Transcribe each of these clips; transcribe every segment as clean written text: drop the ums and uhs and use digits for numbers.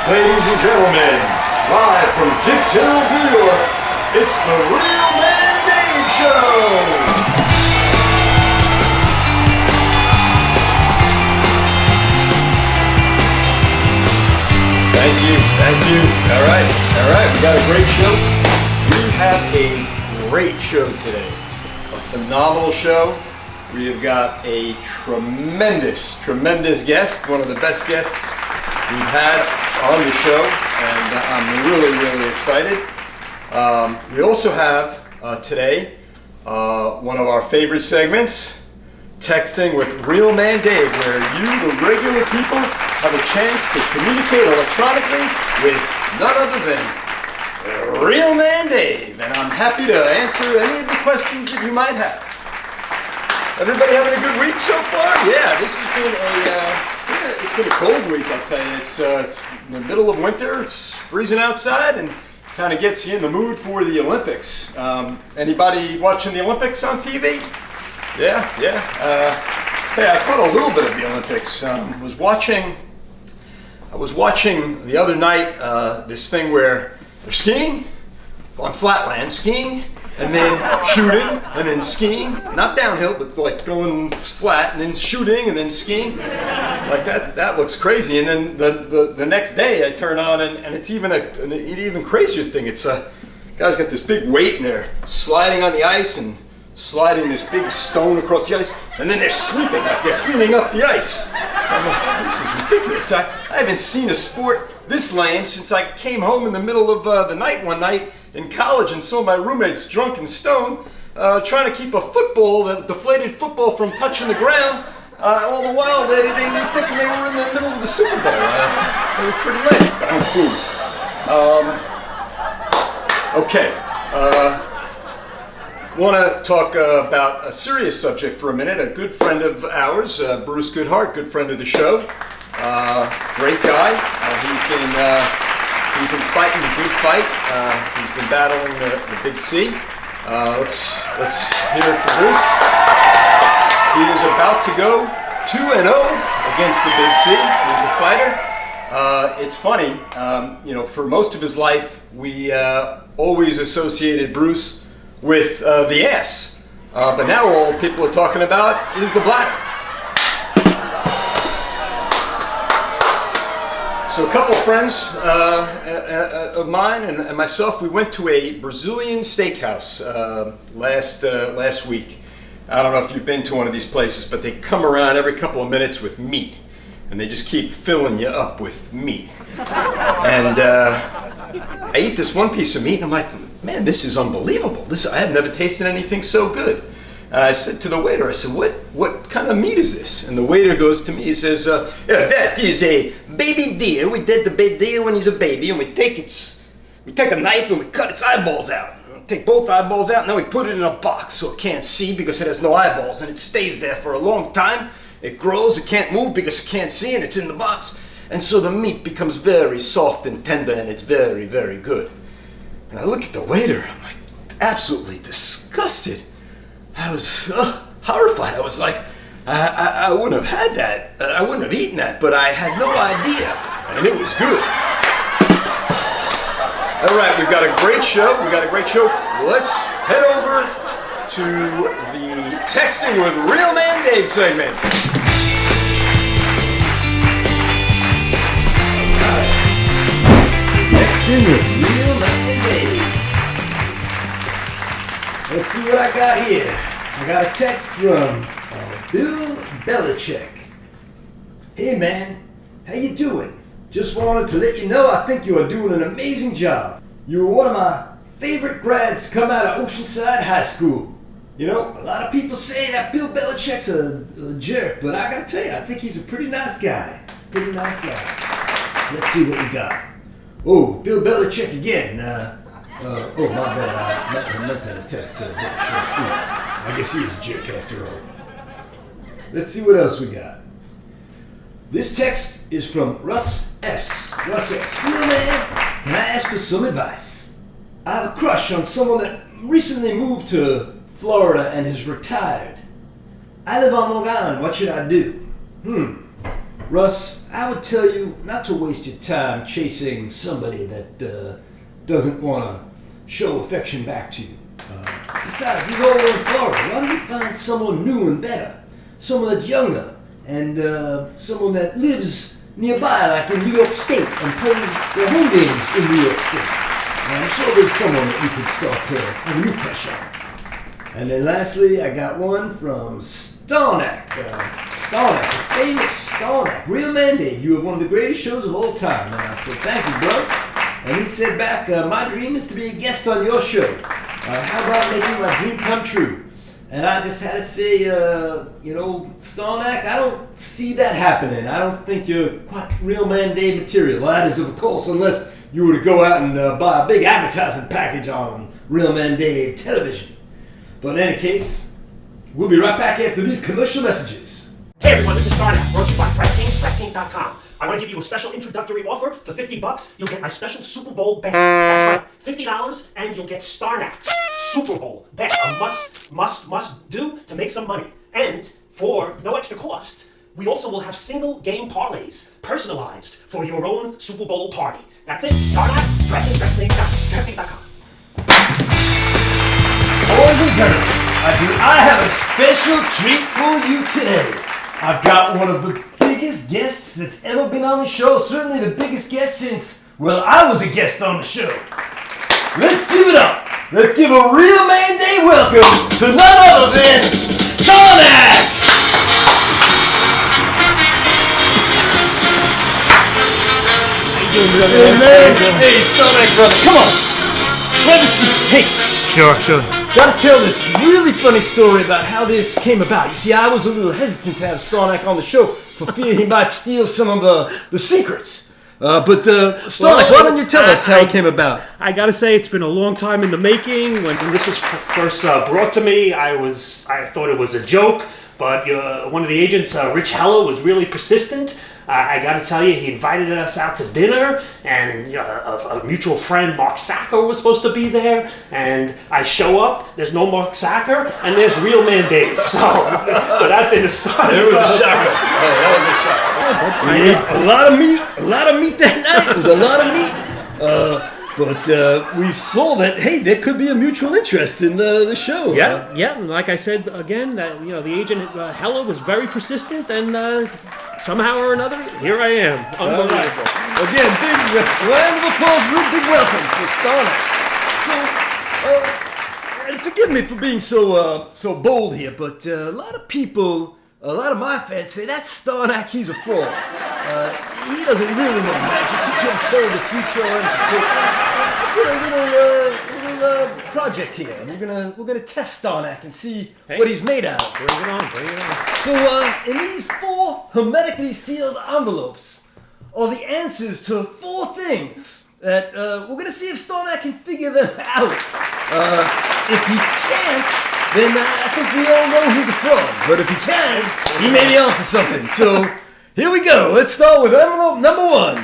Ladies and gentlemen, live from Dix Hills, New York, it's the Real Man Dave Show! Thank you. All right, we got a great show. We have a great show today, a phenomenal show. We have got a tremendous guest, one of the best guests we've had on the show, and I'm really excited. We also have today one of our favorite segments, Texting with Real Man Dave, where you, the regular people, have a chance to communicate electronically with none other than Real Man Dave, and I'm happy to answer any of the questions that you might have. Everybody having a good week so far? Yeah, this has been a cold week, I'll tell you. It's in the middle of winter, it's freezing outside, and kind of gets you in the mood for the Olympics. Anybody watching the Olympics on TV? Yeah. Hey, I caught a little bit of the Olympics. I was watching the other night this thing where they're skiing on flatland, skiing, and then shooting, and then skiing, not downhill, but like going flat, and then shooting, and then skiing. Like that looks crazy. And then the next day I turn on, and it's even an even crazier thing. It's guy's got this big weight, and they're sliding on the ice, and sliding this big stone across the ice, and then they're sweeping, like they're cleaning up the ice. I'm like, this is ridiculous. I haven't seen a sport this lame since I came home in the middle of the night one night in college and saw my roommates drunk and stoned, trying to keep a deflated football from touching the ground. All the while they were thinking they were in the middle of the Super Bowl. It was pretty lame. Okay. Want to talk about a serious subject for a minute. A good friend of ours, Bruce Goodhart, good friend of the show. Great guy. He's been fighting the good fight. He's been battling the Big C. Let's hear it for Bruce. He is about to go 2-0 against the Big C. He's a fighter. It's funny, for most of his life, we always associated Bruce with the ass, but now all people are talking about is the bladder. So a couple of friends of mine and myself, we went to a Brazilian steakhouse last week. I don't know if you've been to one of these places, but they come around every couple of minutes with meat, and they just keep filling you up with meat. And I eat this one piece of meat, and I'm like, man, this is unbelievable. I have never tasted anything so good. And I said to the waiter, I said, what kind of meat is this? And the waiter goes to me, he says, that is a baby deer. We did the baby deer when he's a baby, and we take a knife and we cut its eyeballs out. Take both eyeballs out, and then we put it in a box so it can't see because it has no eyeballs, and it stays there for a long time. It grows, it can't move because it can't see, and it's in the box. And so the meat becomes very soft and tender, and it's very good. And I look at the waiter, I'm like, absolutely disgusted. I was horrified. I was like, I wouldn't have had that. I wouldn't have eaten that, but I had no idea. And it was good. All right, we've got a great show. Let's head over to the Texting with Real Man Dave segment. All right. Texting with Real Man Dave. Let's see what I got here. I got a text from Bill Belichick. Hey man, how you doing? Just wanted to let you know I think you are doing an amazing job. You were one of my favorite grads to come out of Oceanside High School. You know, a lot of people say that Bill Belichick's a jerk, but I gotta tell you, I think he's a pretty nice guy. Let's see what we got. Oh, Bill Belichick again. Oh, my bad. I meant to text Belichick. I guess he is a jerk after all. Let's see what else we got. This text is from Russ S. Russ S. Real man, can I ask for some advice? I have a crush on someone that recently moved to Florida and is retired. I live on Long Island. What should I do? Russ, I would tell you not to waste your time chasing somebody that doesn't want to show affection back to you. Besides, he's all in Florida. Why don't you find someone new and better? Someone that's younger and someone that lives nearby, like in New York State, and plays their home games in New York State. And I'm sure there's someone that you could start to have a new crush on. And then lastly, I got one from Starnac. Starnac, the famous Starnac. Real man Dave, you have one of the greatest shows of all time. And I said, thank you, bro. And he said back, my dream is to be a guest on your show. How about making my dream come true? And I just had to say, Starnac, I don't see that happening. I don't think you're quite real man Dave material. That is, of course, unless you were to go out and buy a big advertising package on Real Man Dave television. But in any case, we'll be right back after these commercial messages. Hey everyone, this is Starnac, brought to you by DraftKings.com. I want to give you a special introductory offer. For $50, you'll get my special Super Bowl bet. That's right, $50 and you'll get Starnac's Super Bowl bet. A must do to make some money. And for no extra cost, we also will have single game parlays, personalized for your own Super Bowl party. That's it, Starnac, DraftKings.com. Boys and girls, I have a special treat for you today. I've got one of the biggest guests that's ever been on the show. Certainly the biggest guest since, well, I was a guest on the show. Let's give it up. Let's give a Real Man Day welcome to none other than Starnac. Hey, Starnac, brother, come on. Grab a seat. Hey. Sure. Gotta tell this really funny story about how this came about. You see, I was a little hesitant to have Starnac on the show for fear he might steal some of the secrets. Starnac, why don't you tell us how it came about? I gotta say, it's been a long time in the making. When this was first brought to me, I thought it was a joke, but one of the agents, Rich Heller, was really persistent. I got to tell you, he invited us out to dinner, and a mutual friend, Mark Sacker, was supposed to be there. And I show up, there's no Mark Sacker, and there's Real Man Dave. So that didn't start. It was a shocker. That was a shocker. We ate a lot of meat that night. It was a lot of meat. But we saw that, hey, there could be a mutual interest in the show. Yeah. And like I said again, that the agent Heller was very persistent, and somehow or another, here I am. Unbelievable. Again, big round of applause, real big welcome for Starnac. So, and forgive me for being so bold here, but a lot of people, a lot of my fans say that's Starnac, he's a fraud. He doesn't really know magic. He can't tell the future or anything. So, a little project here. We're gonna test Starnac and see what he's made out of. Bring it on. So, in these 4 hermetically sealed envelopes are the answers to 4 things that we're gonna see if Starnac can figure them out. If he can't, then I think we all know he's a fraud. But if he can, he may be onto something. So, here we go. Let's start with envelope number 1.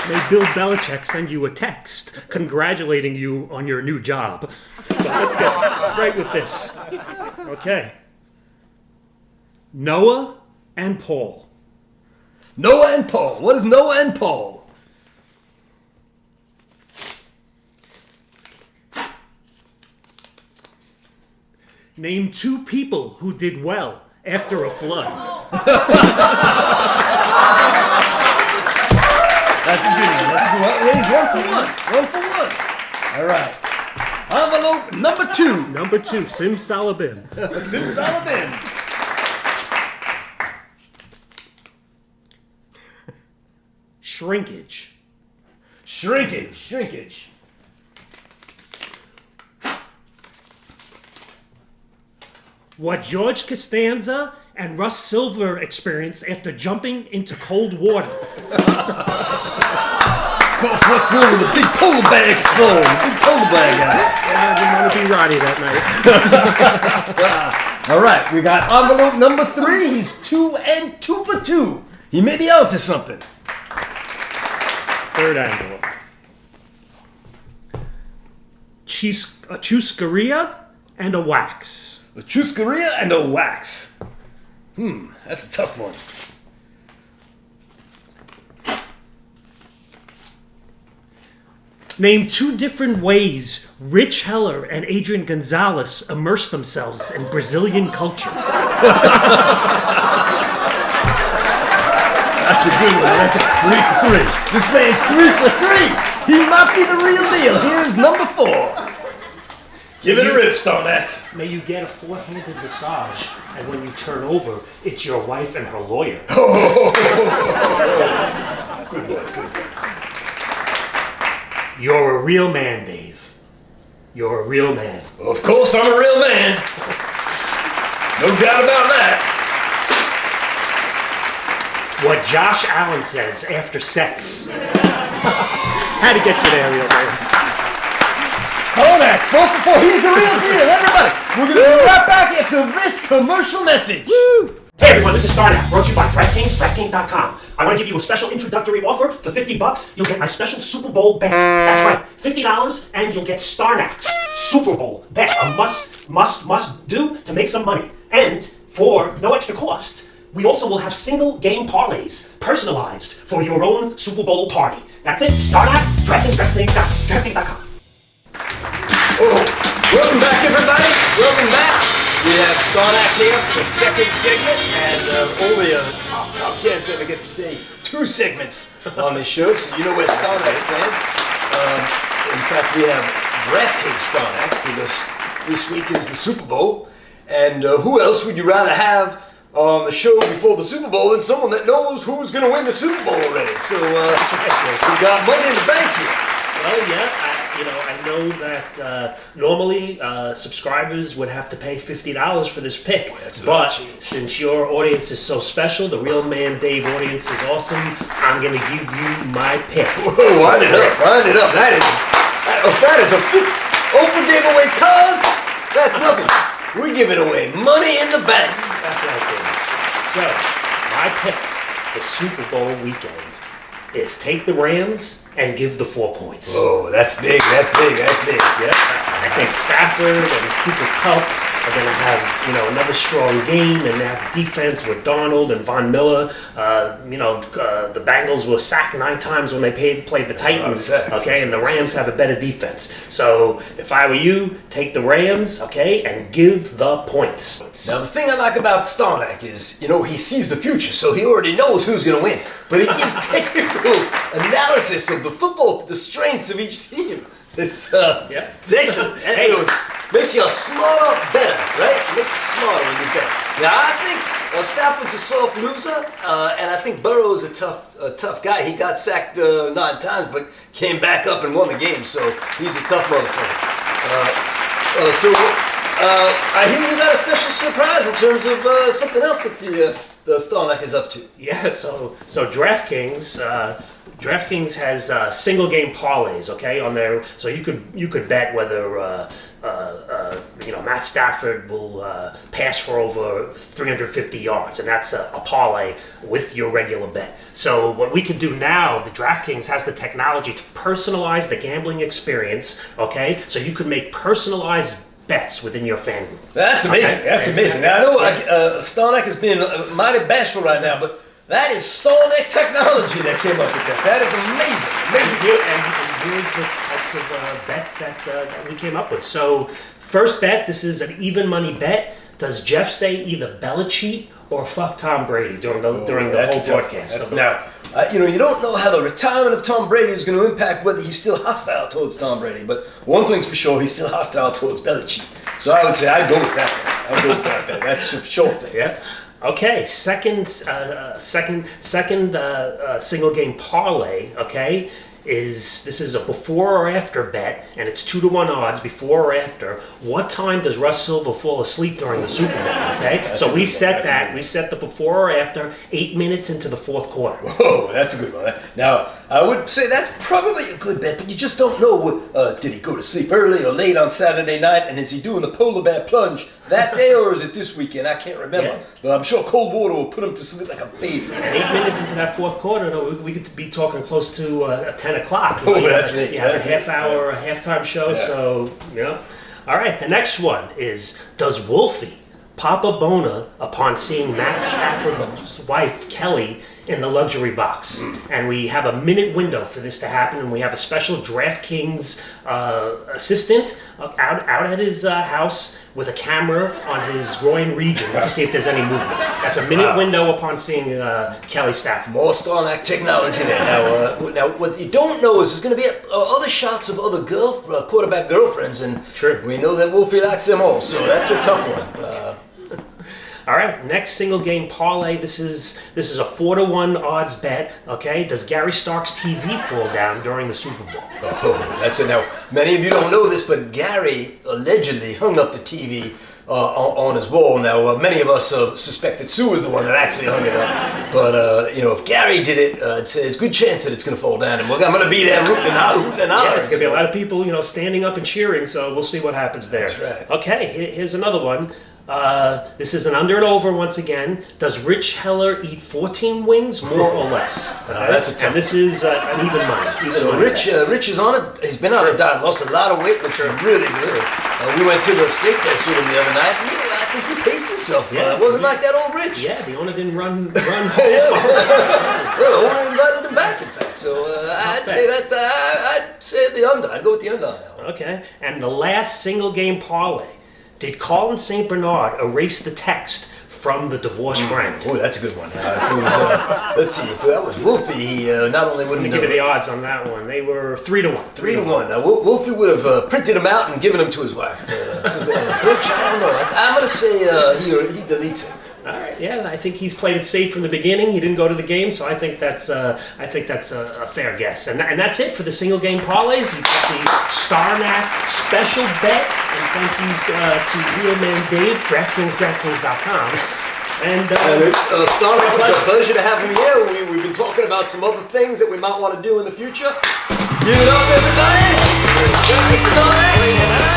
May Bill Belichick send you a text congratulating you on your new job. So let's get right with this. Okay. Noah and Paul. Noah and Paul. What is Noah and Paul? Name 2 people who did well after a flood. That's a good one. Hey, 1 for 1. All right. Envelope number 2. Number 2, Sim Salabim. Simsalabim. Shrinkage. Shrinkage. What George Costanza and Russ Silver experienced after jumping into cold water. Of course, Russ Silver, the big polar bear explorer. The big polar bear guy. I didn't want to be Roddy that night. All right, we got envelope number 3. He's 2 for 2. He may be onto something. Third envelope. A chuscaria and a wax. A chuscaria and a wax. That's a tough one. Name 2 different ways Rich Heller and Adrian Gonzalez immerse themselves in Brazilian culture. That's a good one. That's a 3 for 3. This man's 3 for 3. He might be the real deal. Here's number 4. Give it a rip, Starnac. May you get a 4-handed massage, and when you turn over, it's your wife and her lawyer. Good one, good one. You're a real man, Dave. You're a real man. Of course, I'm a real man. No doubt about that. What Josh Allen says after sex. Had to get you there, real man. Starnac, 4 for 4. He's the real deal. Everybody, we're going to be right back after this commercial message. Woo! Hey everyone, this is Starnac, brought to you by DraftKings, I want to give you a special introductory offer. For $50, you'll get my special Super Bowl bet. That's right, $50 and you'll get Starnac's Super Bowl bet. A must do to make some money. And for no extra cost, we also will have single game parlays, personalized for your own Super Bowl party. That's it, Starnac, DraftKings.com. Oh, welcome back, everybody. Welcome back. We have Starnac here for the second segment, and only a top guest ever get to say 2 segments on this show, so you know where Starnac stands. In fact, we have DraftKings Starnac, because this week is the Super Bowl, and who else would you rather have on the show before the Super Bowl than someone that knows who's going to win the Super Bowl already? So we got money in the bank here. Well, yeah, I know that normally subscribers would have to pay $50 for this pick. But since your audience is so special, the Real Man Dave audience is awesome, I'm going to give you my pick. Whoa, wind it up. That is a open giveaway, cuz that's nothing. We give it away. Money in the bank. That's right, Dave. So, my pick for Super Bowl weekend is take the Rams and give the 4 points. Oh, that's big. Yep. I think Stafford and Cooper Kupp are going to have, another strong game, and that defense with Darnold and Von Miller. The Bengals were sacked 9 times when they played the Titans. Okay, and the Rams have a better defense. So if I were you, take the Rams, okay, and give the points. Now, the thing I like about Starnac is, he sees the future, so he already knows who's going to win. But he gives technical analysis of the football, the strengths of each team. It's excellent. Hey. Makes you smarter, better, right? Makes you smarter when you bet. Now, I think Stafford's a soft loser, and I think Burrow's a tough guy. He got sacked 9 times, but came back up and won the game, so he's a tough motherfucker. I hear you got a special surprise in terms of something else that the Starnac is up to. Yeah, so DraftKings has single game parlays, okay, on there, so you could bet whether Matt Stafford will pass for over 350 yards, and that's a parlay with your regular bet. So what we can do now, the DraftKings has the technology to personalize the gambling experience, okay, so you can make personalized bets within your fan group. That's amazing. Okay? That's amazing. Now, I know Starnac has been mighty bashful right now, but that is Starnac technology that came up with that. That is amazing. And here's the types of bets that we came up with. So, first bet, this is an even money bet. Does Jeff say either Belichick or fuck Tom Brady during the whole broadcast? You don't know how the retirement of Tom Brady is going to impact whether he's still hostile towards Tom Brady, but one thing's for sure, he's still hostile towards Belichick. So I would say I'd go with that. Bet. That's a sure thing. Yeah. Okay. Second single game parlay. Okay. This is a before or after bet, and it's 2-to-1 odds before or after. What time does Russ Silver fall asleep during the Super Bowl? Okay, so we set that. We set the before or after 8 minutes into the fourth quarter. Whoa, that's a good one. Now, I would say that's probably a good bet, but you just don't know. Did he go to sleep early or late on Saturday night, and is he doing the polar bear plunge that day, or is it this weekend? I can't remember. Yeah. But I'm sure cold water will put him to sleep like a baby. And 8 minutes into that fourth quarter, though, we could be talking close to 10 o'clock. Oh, that's it. You have a half-hour halftime show, so, All right, the next one is, does Wolfie pop a boner upon seeing Matt Stafford's wife, Kelly, in the luxury box. And we have a minute window for this to happen, and we have a special DraftKings assistant out at his house with a camera on his groin region to see if there's any movement. That's a minute window upon seeing Kelly Stafford. More Starnac technology there. Now, what you don't know is there's going to be other shots of other quarterback girlfriends, and True. we know that Wolfie likes them all, so that's a tough one. All right, next single game parlay. This is a 4-1 odds bet. Okay, does Gary Stark's TV fall down during the Super Bowl? Oh, that's it. Now, many of you don't know this, but Gary allegedly hung up the TV on his wall. Now, many of us suspect that Sue was the one that actually hung it up. But if Gary did it, it's a good chance that it's going to fall down, and I'm going to be there rooting and hollering. Yeah, it's going to be a lot of people, standing up and cheering. So we'll see what happens there. That's right. Okay, here's another one. This is an under and over once again. Does Rich Heller eat 14 wings, more or less? Okay? That's a tough And this is an even money. So Rich is on it. He's been on a diet, lost a lot of weight, which is really good. We went to the steak place with him the other night. And, I think he paced himself. Yeah. It wasn't like that old Rich. Yeah, the owner didn't run home. The owner invited him back, in fact. So I'd say that. I'd say the under. I'd go with the under on that one. Okay, and the last single game parlay. Did Colin St. Bernard erase the text from the divorced friend? Oh, that's a good one. If it was, let's see, if that was Wolfie, he not only wouldn't Let me give you the odds on that one. They were 3-1. 3-1. Now, Wolfie would have printed them out and given them to his wife. Butch, I don't know. I'm going to say he deletes it. All right, yeah, I think he's played it safe from the beginning. He didn't go to the game, so I think that's a fair guess. And that's it for the single game parlays. You got the Starnac special bet, and thank you to Real Man Dave, DraftKings.com. And Starnac, it's a pleasure to have him here. We've been talking about some other things that we might want to do in the future. Give it up, everybody! Starnac!